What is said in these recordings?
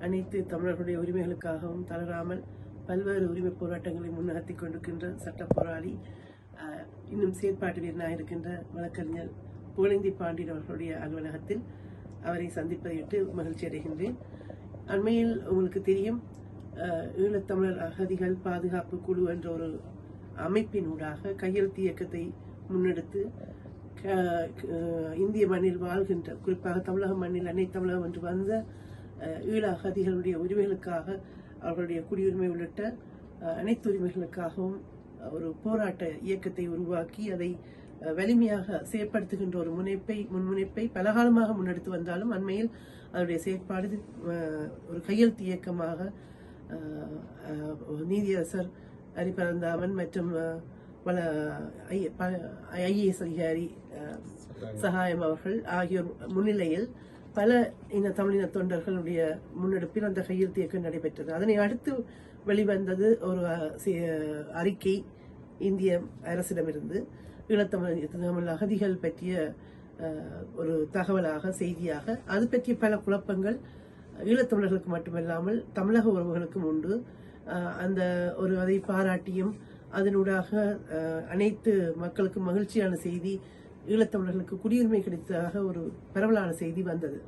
அனைத்து தமிழர்களுடைய உரிமைகளுக்காகவும் தளராமல் பல்வேறு உரிமை போராட்டங்களை முன்னகர்த்தி கொண்டிருக்கின்ற சட்ட போராளி, இன்னும் செயற்பாட்டு வீரனாக இருக்கின்ற வழக்கறிஞர் புகழேந்தி பாண்டியன் அவர்களுடைய அலுவலகத்தில் அவரை சந்திப்பதையிட்டு மகிழ்ச்சி அடைகின்றேன். அண்மையில் உங்களுக்கு தெரியும், ஈழத்தமிழர் அகதிகள் பாதுகாப்பு குழு என்ற ஒரு அமைப்பினூடாக கையெழுத்து இயக்கத்தை முன்னெடுத்து இந்திய மண்ணில் வாழ்கின்ற, குறிப்பாக தமிழக மண்ணில் அன்னை தமிழகம் என்று வந்த ஈழ அகதிகளுடைய உரிமைகளுக்காக, அவர்களுடைய குடியுரிமை உள்ளிட்ட அனைத்து உரிமைகளுக்காகவும் ஒரு போராட்ட இயக்கத்தை உருவாக்கி அதை வலிமையாக செயற்படுத்துகின்ற ஒரு முன்முனைப்பை பலகாலமாக முன்னெடுத்து வந்தாலும் அண்மையில் அதனுடைய செயற்பாடு ஒரு கையெழுத்து இயக்கமாக நீதியரசர் ஹரிபரந்தாமன் மற்றும் IAS அதிகாரி சகாயம் அவர்கள் ஆகியோர் முன்னிலையில் பல தமிழின தொண்டர்களுடைய முன்னெடுப்பில் அந்த கையெழுத்து இயக்கம் நடைபெற்றது. அதனை அடுத்து வெளிவந்தது ஒரு அறிக்கை இந்திய அரசிடமிருந்து ஈழத்தமிழ் அகதிகள் பற்றிய ஒரு தகவலாக, செய்தியாக. அது பற்றிய பல குழப்பங்கள் ஈழத்தமிழர்களுக்கு மட்டுமல்லாமல் தமிழக உறவுகளுக்கும் உண்டு. அந்த ஒரு அதை பாராட்டியும் அதனூடாக அனைத்து மக்களுக்கும் மகிழ்ச்சியான செய்தி, ஈழத்தமிழர்களுக்கு குடியுரிமை கிடைத்ததாக ஒரு பரவலான செய்தி வந்தது.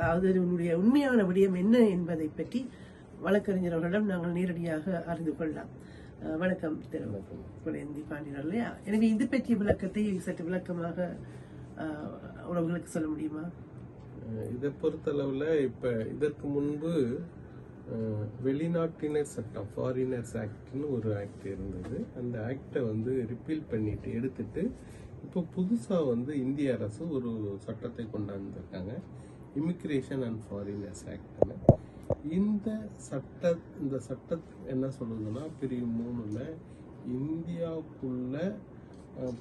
அதனுடைய உண்மையான விடயம் என்ன என்பதை பற்றி வழக்கறிஞர் அவர்களிடம் நாங்கள் நேரடியாக அறிந்து கொள்ளலாம். வணக்கம் திரு புகழேந்தி பாண்டியன் இல்லையா? எனவே இது பற்றிய விளக்கத்தை சற்று விளக்கமாக உறவுகளுக்கு சொல்ல முடியுமா? இதை பொறுத்தளவுல இப்ப இதற்கு முன்பு வெளிநாட்டினர் சட்டம், ஃபாரினர்ஸ் ஆக்ட்னு ஒரு ஆக்ட் இருந்தது. அந்த ஆக்டை ரிப்பீல் பண்ணிட்டு எடுத்துட்டு இப்போ புதுசா இந்திய அரசு ஒரு சட்டத்தை கொண்டாந்துருக்காங்க, இமிகிரேஷன் அண்ட் ஃபாரினர்ஸ் ஆக்ட்னு. இந்த சட்டம் என்ன சொல்லுதுன்னா, பிரிவு 3ல இந்தியாவுக்குள்ள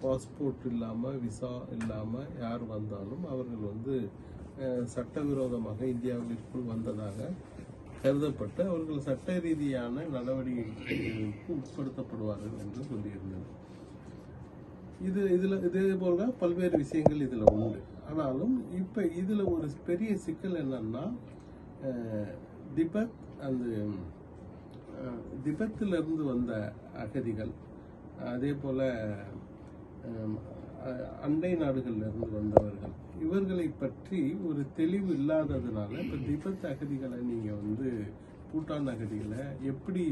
பாஸ்போர்ட் இல்லாம, விசா இல்லாம யார் வந்தாலும் அவர்கள் சட்டவிரோதமாக இந்தியாவிற்குள் வந்ததாக கருதப்பட்டு அவர்கள் சட்ட ரீதியான நடவடிக்கைகளுக்கு உட்படுத்தப்படுவார்கள் என்று சொல்லியிருந்தது. இதே போல பல்வேறு விஷயங்கள் இதுல உண்டு. ஆனாலும் இப்ப இதுல ஒரு பெரிய சிக்கல் என்னன்னா, திபெத்திலிருந்து வந்த அகதிகள், அதே போல அண்டை நாடுகள்ல இருந்து வந்தவர்கள், இவர்களை பற்றி ஒரு தெளிவு இல்லாததுனால இப்ப திபெத் அகதிகளை நீங்க பூட்டான் அகதிகளை எப்படி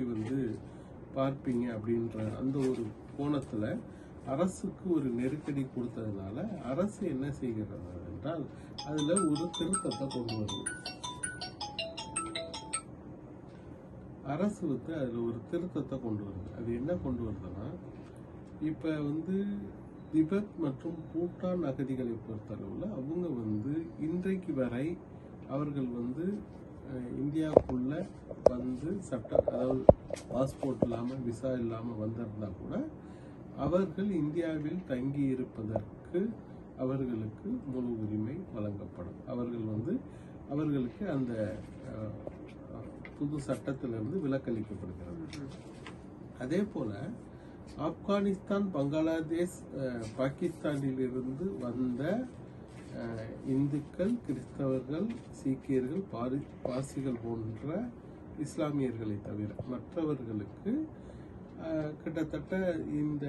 பார்ப்பீங்க அப்படின்ற அந்த ஒரு கோணத்துல அரசுக்கு ஒரு நெருக்கடி கொடுத்ததுனால அரசு என்ன செய்கிறது என்றால் அதுல ஒரு திருத்தத்தை கொண்டு வருது. அரசு அதுல ஒரு திருத்தத்தை கொண்டு வருது. அது என்ன கொண்டு வருதுன்னா, இப்ப திபெத் மற்றும் பூட்டான் அகதிகளை பொறுத்தளவுல அவங்க இன்றைக்கு வரை அவர்கள் இந்தியாவுக்குள்ள அதாவது பாஸ்போர்ட் இல்லாம, விசா இல்லாம வந்திருந்தா கூட அவர்கள் இந்தியாவில் தங்கி இருப்பதற்கு அவர்களுக்கு முழு உரிமை வழங்கப்படும். அவர்கள் அவர்களுக்கு அந்த புது சட்டத்திலிருந்து விலக்களிக்கப்படுகிறது. அதே போல ஆப்கானிஸ்தான், பங்களாதேஷ், பாகிஸ்தானிலிருந்து வந்த இந்துக்கள், கிறிஸ்தவர்கள், சீக்கியர்கள், பாசிகள் போன்ற இஸ்லாமியர்களை தவிர மற்றவர்களுக்கு கிட்டத்தட்ட இந்த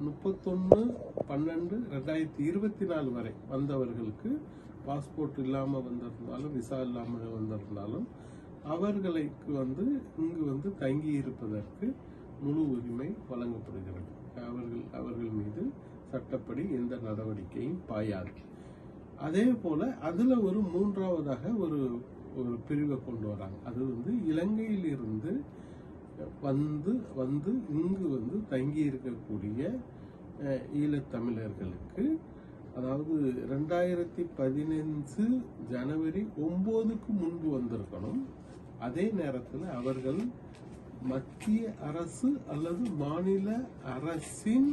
31/12/2024 வரை வந்தவர்களுக்கு பாஸ்போர்ட் இல்லாம வந்திருந்தாலும், விசா இல்லாம வந்திருந்தாலும் அவர்களுக்கு இங்கு தங்கி இருப்பதற்கு முழு உரிமை வழங்கப்படுகிறது. அவர்கள் மீது சட்டப்படி எந்த நடவடிக்கையும் பாயாது. அதே போல அதுல ஒரு 3ஆவதாக ஒரு பிரிவை கொண்டு வராங்க. அது இலங்கையில் இருந்து இங்கு தங்கி இருக்கக்கூடிய ஈழத்தமிழர்களுக்கு, அதாவது 2015 ஜனவரி 9க்கு முன்பு வந்திருக்கணும். அதே நேரத்தில் அவர்கள் மத்திய அரசு அல்லது மாநில அரசின்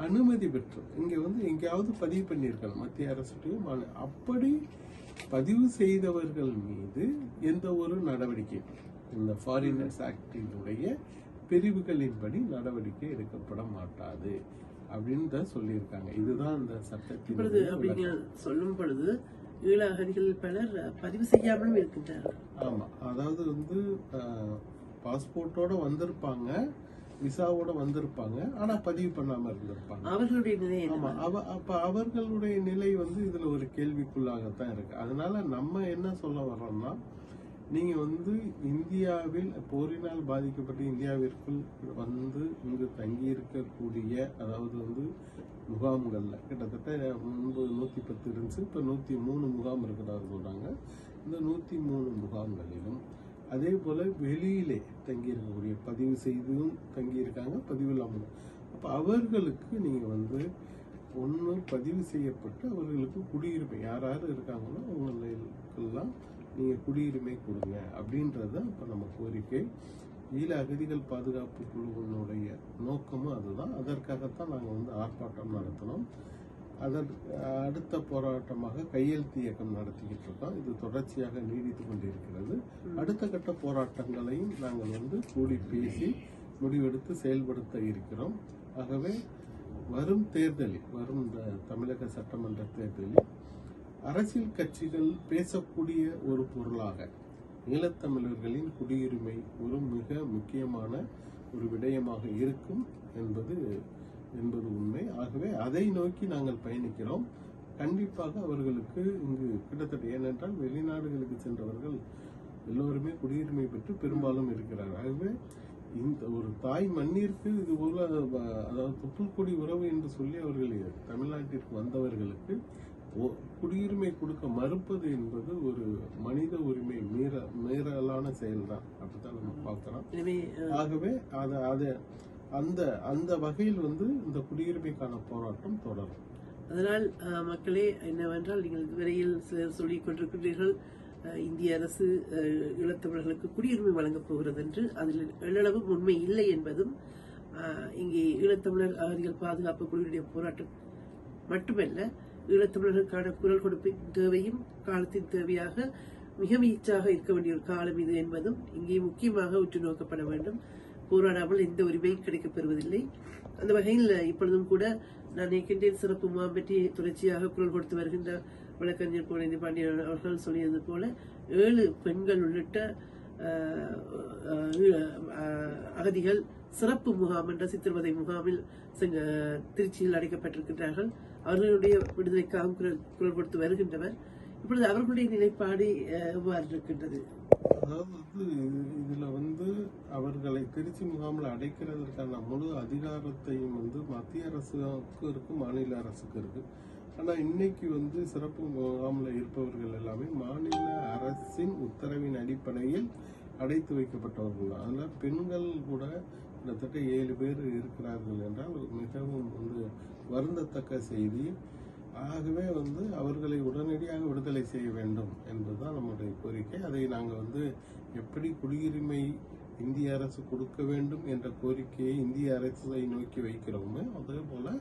அனுமதி பெற்று இங்க எங்கேயாவது பதிவு பண்ணியிருக்கணும். மத்திய அரசுடையும் அப்படி பதிவு செய்தவர்கள் மீது எந்த ஒரு நடவடிக்கை இந்த ஃபாரினர்ஸ் ஆக்டினுடைய பிரிவுகளின்படி நடவடிக்கை எடுக்கப்பட மாட்டாது அப்படின்னு சொல்லியிருக்காங்க. இதுதான் இந்த சட்டத்தில் சொல்லும் பொழுது ஈழ அகதிகள் பலர் பதிவு செய்யாமலும் இருக்கின்றார்கள். ஆமா, அதாவது வந்து பாஸ்போர்ட்டோட வந்திருப்பாங்க, விசாவோட வந்திருப்பாங்க, ஆனா பதிவு பண்ணாம இருந்திருப்பாங்க. அவர்களுடைய நிலை ஆமா, அப்ப அவர்களுடைய நிலை வந்து இதுல ஒரு கேள்விக்குள்ளாகத்தான் இருக்கு. அதனால நம்ம என்ன சொல்ல வர்றோம்னா, நீங்க வந்து இந்தியாவில் போரினால் பாதிக்கப்பட்டு இந்தியாவிற்குள் வந்து இங்கு தங்கி இருக்கக்கூடிய, அதாவது வந்து முகாம்கள்ல கிட்டத்தட்ட முன்பு 110 இருந்துச்சு, இப்ப 103 முகாம் இருக்கிறதா சொல்றாங்க. இந்த 103 முகாம்களிலும் அதே போல வெளியிலே தங்கி இருக்கக்கூடிய, பதிவு செய்தும் தங்கி இருக்காங்க, பதிவு இல்லாமல். அப்ப அவர்களுக்கு நீங்க வந்து ஒன்று பதிவு செய்யப்பட்டு அவர்களுக்கு குடியுரிமை யார் யார் இருக்காங்களோ அவங்களுக்கெல்லாம் நீங்கள் குடியுரிமை கொடுங்க அப்படின்றது இப்போ நம்ம கோரிக்கை. ஈழ அகதிகள் பாதுகாப்பு குழுவினுடைய நோக்கமும் அதுதான். அதற்காகத்தான் நாங்கள் வந்து ஆர்ப்பாட்டம் நடத்தினோம். அதற்கு அடுத்த போராட்டமாக கையெழுத்து இயக்கம் நடத்திக்கிட்டு இருக்கோம். இது தொடர்ச்சியாக நீடித்து கொண்டிருக்கிறது. அடுத்த கட்ட போராட்டங்களையும் நாங்கள் வந்து கூடி பேசி முடிவெடுத்து செயல்படுத்த இருக்கிறோம். ஆகவே வரும் தேர்தலில், வரும் இந்த தமிழக சட்டமன்ற தேர்தலில் அரசியல் கட்சிகள் பேசக்கூடிய ஒரு பொருளாக ஈழத்தமிழர்களின் குடியுரிமை ஒரு மிக முக்கியமான ஒரு விடயமாக இருக்கும் என்பது உண்மை. ஆகவே அதை நோக்கி நாங்கள் பயணிக்கிறோம். கண்டிப்பாக அவர்களுக்கு இங்கு கிட்டத்தட்ட, ஏனென்றால் வெளிநாடுகளுக்கு சென்றவர்கள் எல்லோருமே குடியுரிமை பெற்று பெரும்பாலும் இருக்கிறார்கள். ஆகவே இந்த ஒரு தாய் மண்ணிற்கு இது போல, அதாவது தொப்புள்கொடி உறவு என்று சொல்லி அவர்கள் தமிழ்நாட்டிற்கு வந்தவர்களுக்கு குடியுரிமை கொடுக்க மறுப்பது என்பது ஒரு மனித உரிமை மீறலான செயல்தான். அப்படித்தான் நம்ம பார்க்கிறோம். ஆகவே அந்த வகையில் வந்து இந்த குடியுரிமைக்கான போராட்டம் தொடரும். அதனால் மக்களே, என்னவென்றால் நீங்கள் இதுவரையில் சொல்லிக் கொண்டிருக்கிறீர்கள், இந்திய அரசு ஈழத்தமிழர்களுக்கு குடியுரிமை வழங்கப் போகிறது என்று. அதில் எள்ளளவும் உண்மை இல்லை என்பதும், இங்கே ஈழத்தமிழர் அகதிகள் பாதுகாப்பு குழுவினுடைய போராட்டம் மட்டுமல்ல, ஈழத்தமிழர்களுக்கான குரல் கொடுப்பின் தேவையும் காலத்தின் தேவையாக மிக மீச்சாக இருக்க வேண்டிய ஒரு காலம் இது என்பதும் இங்கே முக்கியமாக உற்று நோக்கப்பட வேண்டும். போராடாமல் எந்த உரிமையும் கிடைக்கப் பெறுவதில்லை. அந்த வகையில் இப்பொழுதும் கூட நான் நினைக்கின்றேன், சிறப்பு முகாம் பற்றி தொடர்ச்சியாக குரல் கொடுத்து வருகின்ற வழக்கறிஞர் கோனேந்தி பாண்டியன் அவர்கள் சொல்லியது போல 7 பெண்கள் உள்ளிட்ட அகதிகள் சிறப்பு முகாம் என்ற சித்திரவதை முகாமில் திருச்சியில் அடைக்கப்பட்டிருக்கின்றார்கள். அவர்களுடைய விடுதலைக்காக குரல் கொடுத்து வருகின்றனர். இப்பொழுது அவர்களுடைய நிலைப்பாடு எவ்வாறு இருக்கின்றது? அதாவது இதுல வந்து அவர்களை திருச்சி முகாமில் அடைக்கிறதற்கான முழு அதிகாரத்தையும் வந்து மத்திய அரசுக்கு இருக்கு, மாநில அரசுக்கு இருக்கு. ஆனா இன்னைக்கு வந்து சிறப்பு முகாமில் இருப்பவர்கள் எல்லாமே மாநில அரசின் உத்தரவின் அடிப்படையில் அடைத்து வைக்கப்பட்டவர்கள் தான். அதனால பெண்கள் கூட கிட்டத்தட்ட 7 பேர் இருக்கிறார்கள் என்றால் மிகவும் வந்து வருந்தத்தக்க செய்தி. ஆகவே வந்து அவர்களை உடனடியாக விடுதலை செய்ய வேண்டும் என்பதுதான் நம்முடைய கோரிக்கை. அதை நாங்கள் வந்து எப்படி குடியுரிமை இந்திய அரசு கொடுக்க வேண்டும் என்ற கோரிக்கையை இந்திய அரசை நோக்கி வைக்கிறோமோ, அதே போல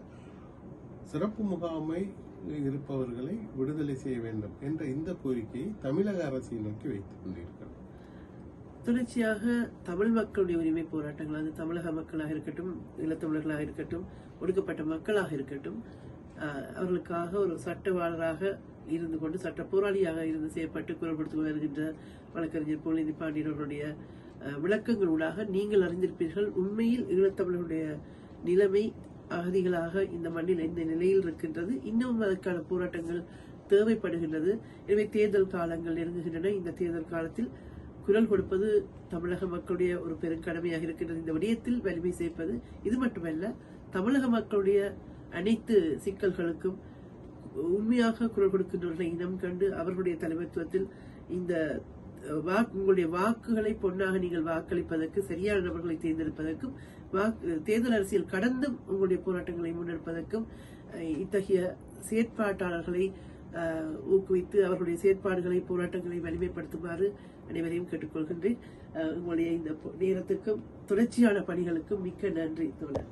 சிறப்பு முகாமை இருப்பவர்களை விடுதலை செய்ய வேண்டும் என்ற இந்த கோரிக்கையை தமிழக அரசை நோக்கி வைத்துக் கொண்டிருக்கிறோம். தொடர்ச்சியாக தமிழ் மக்களுடைய உரிமை போராட்டங்கள், அது தமிழக மக்களாக இருக்கட்டும், ஈழத்தமிழர்களாக இருக்கட்டும், ஒடுக்கப்பட்ட மக்களாக இருக்கட்டும், அவர்களுக்காக ஒரு சட்டவாளராக இருந்து கொண்டு சட்ட போராளியாக இருந்து செய்யப்பட்டு குரல் கொடுத்து வருகின்ற வழக்கறிஞர் கோனேந்தி பாண்டியன் அவர்களுடைய விளக்கங்களூடாக நீங்கள் அறிந்திருப்பீர்கள், உண்மையில் ஈழத்தமிழர்களுடைய நிலைமை அகதிகளாக இந்த மண்ணில் எந்த நிலையில் இருக்கின்றது. இன்னும் அதற்கான போராட்டங்கள் தேவைப்படுகின்றது. எனவே தேர்தல் காலங்கள் நெருங்குகின்றன. இந்த தேர்தல் காலத்தில் குரல் கொடுப்பது தமிழக மக்களுடைய ஒரு பெருங்கடமையாக இருக்கின்றது. இந்த விடயத்தில் வலிமை சேர்ப்பது இது மட்டுமல்ல, தமிழக மக்களுடைய அனைத்து சிக்கல்களுக்கும் உண்மையாக குரல் கொடுக்கின்றவர்களை இனம் கண்டு அவர்களுடைய தலைமைத்துவத்தில் இந்த உங்களுடைய வாக்குகளை பொன்னாக நீங்கள் வாக்களிப்பதற்கு, சரியான நபர்களை தேர்ந்தெடுப்பதற்கும், தேர்தல் அரசியல் கடந்தும் உங்களுடைய போராட்டங்களை முன்னெடுப்பதற்கும் இத்தகைய செயற்பாட்டாளர்களை ஊக்குவித்து அவர்களுடைய செயற்பாடுகளை, போராட்டங்களை வலிமைப்படுத்துமாறு அனைவரையும் கேட்டுக்கொள்கின்றேன். உங்களுடைய இந்த நேரத்துக்கும் தொடர்ச்சியான பணிகளுக்கும் மிக்க நன்றி தோழர்.